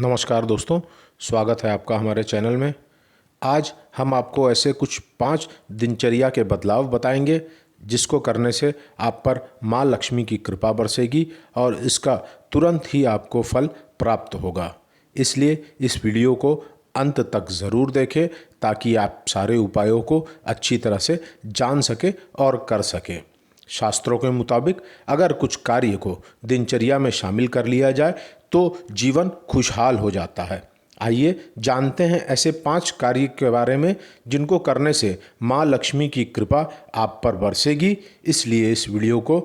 नमस्कार दोस्तों, स्वागत है आपका हमारे चैनल में। आज हम आपको ऐसे कुछ 5 दिनचर्या के बदलाव बताएंगे जिसको करने से आप पर माँ लक्ष्मी की कृपा बरसेगी और इसका तुरंत ही आपको फल प्राप्त होगा। इसलिए इस वीडियो को अंत तक ज़रूर देखें ताकि आप सारे उपायों को अच्छी तरह से जान सके और कर सकें। शास्त्रों के मुताबिक अगर कुछ कार्य को दिनचर्या में शामिल कर लिया जाए तो जीवन खुशहाल हो जाता है। आइए जानते हैं ऐसे 5 कार्य के बारे में जिनको करने से माँ लक्ष्मी की कृपा आप पर बरसेगी। इसलिए इस वीडियो को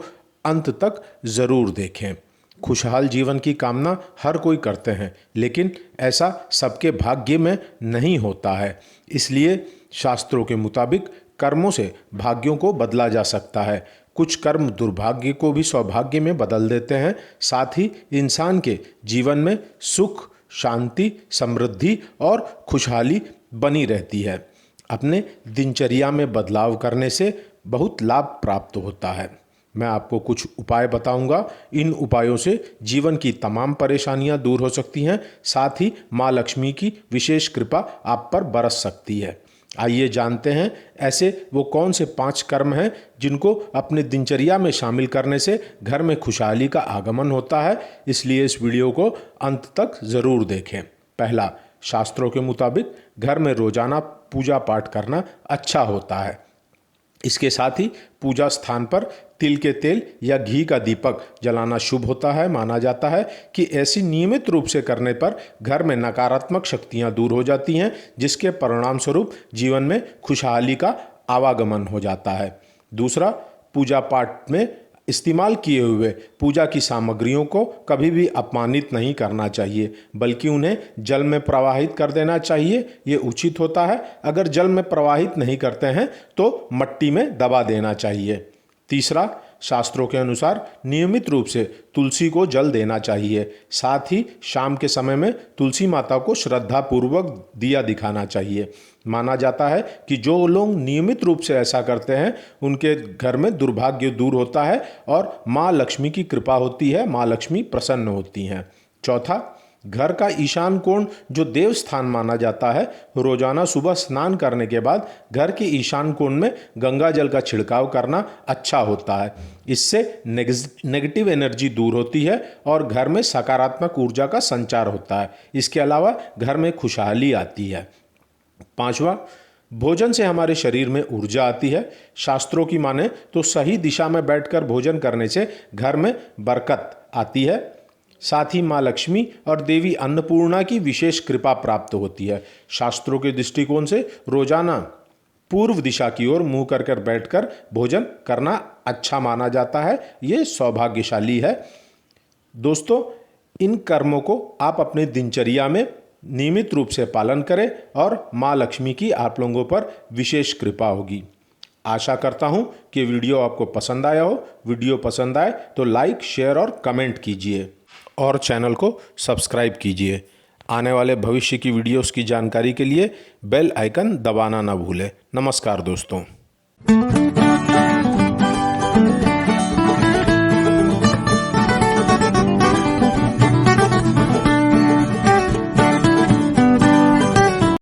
अंत तक ज़रूर देखें। खुशहाल जीवन की कामना हर कोई करते हैं, लेकिन ऐसा सबके भाग्य में नहीं होता है। इसलिए शास्त्रों के मुताबिक कर्मों से भाग्यों को बदला जा सकता है। कुछ कर्म दुर्भाग्य को भी सौभाग्य में बदल देते हैं। साथ ही इंसान के जीवन में सुख, शांति, समृद्धि और खुशहाली बनी रहती है। अपने दिनचर्या में बदलाव करने से बहुत लाभ प्राप्त होता है। मैं आपको कुछ उपाय बताऊंगा। इन उपायों से जीवन की तमाम परेशानियां दूर हो सकती हैं। साथ ही माँ लक्ष्मी की विशेष कृपा आप पर बरस सकती है। आइए जानते हैं ऐसे वो कौन से 5 कर्म हैं जिनको अपने दिनचर्या में शामिल करने से घर में खुशहाली का आगमन होता है। इसलिए इस वीडियो को अंत तक ज़रूर देखें। पहला, शास्त्रों के मुताबिक घर में रोजाना पूजा पाठ करना अच्छा होता है। इसके साथ ही पूजा स्थान पर तिल के तेल या घी का दीपक जलाना शुभ होता है। माना जाता है कि ऐसी नियमित रूप से करने पर घर में नकारात्मक शक्तियां दूर हो जाती हैं, जिसके परिणाम स्वरूप जीवन में खुशहाली का आवागमन हो जाता है। दूसरा, पूजा पाठ में इस्तेमाल किए हुए पूजा की सामग्रियों को कभी भी अपमानित नहीं करना चाहिए, बल्कि उन्हें जल में प्रवाहित कर देना चाहिए। ये उचित होता है। अगर जल में प्रवाहित नहीं करते हैं तो मट्टी में दबा देना चाहिए। तीसरा, शास्त्रों के अनुसार नियमित रूप से तुलसी को जल देना चाहिए। साथ ही शाम के समय में तुलसी माता को श्रद्धापूर्वक दिया दिखाना चाहिए। माना जाता है कि जो लोग नियमित रूप से ऐसा करते हैं उनके घर में दुर्भाग्य दूर होता है और माँ लक्ष्मी की कृपा होती है, माँ लक्ष्मी प्रसन्न होती हैं। चौथा, घर का ईशान कोण जो देव स्थान माना जाता है, रोजाना सुबह स्नान करने के बाद घर के ईशान कोण में गंगा जल का छिड़काव करना अच्छा होता है। इससे नेगेटिव एनर्जी दूर होती है और घर में सकारात्मक ऊर्जा का संचार होता है। इसके अलावा घर में खुशहाली आती है। पांचवा, भोजन से हमारे शरीर में ऊर्जा आती है। शास्त्रों की माने तो सही दिशा में बैठकर भोजन करने से घर में बरकत आती है। साथ ही माँ लक्ष्मी और देवी अन्नपूर्णा की विशेष कृपा प्राप्त होती है। शास्त्रों के दृष्टिकोण से रोजाना पूर्व दिशा की ओर मुंह कर बैठकर भोजन करना अच्छा माना जाता है। ये सौभाग्यशाली है। दोस्तों, इन कर्मों को आप अपने दिनचर्या में नियमित रूप से पालन करें और माँ लक्ष्मी की आप लोगों पर विशेष कृपा होगी। आशा करता हूँ कि वीडियो आपको पसंद आया हो। वीडियो पसंद आए तो लाइक, शेयर और कमेंट कीजिए और चैनल को सब्सक्राइब कीजिए। आने वाले भविष्य की वीडियोस की जानकारी के लिए बेल आइकन दबाना ना भूलें। नमस्कार दोस्तों।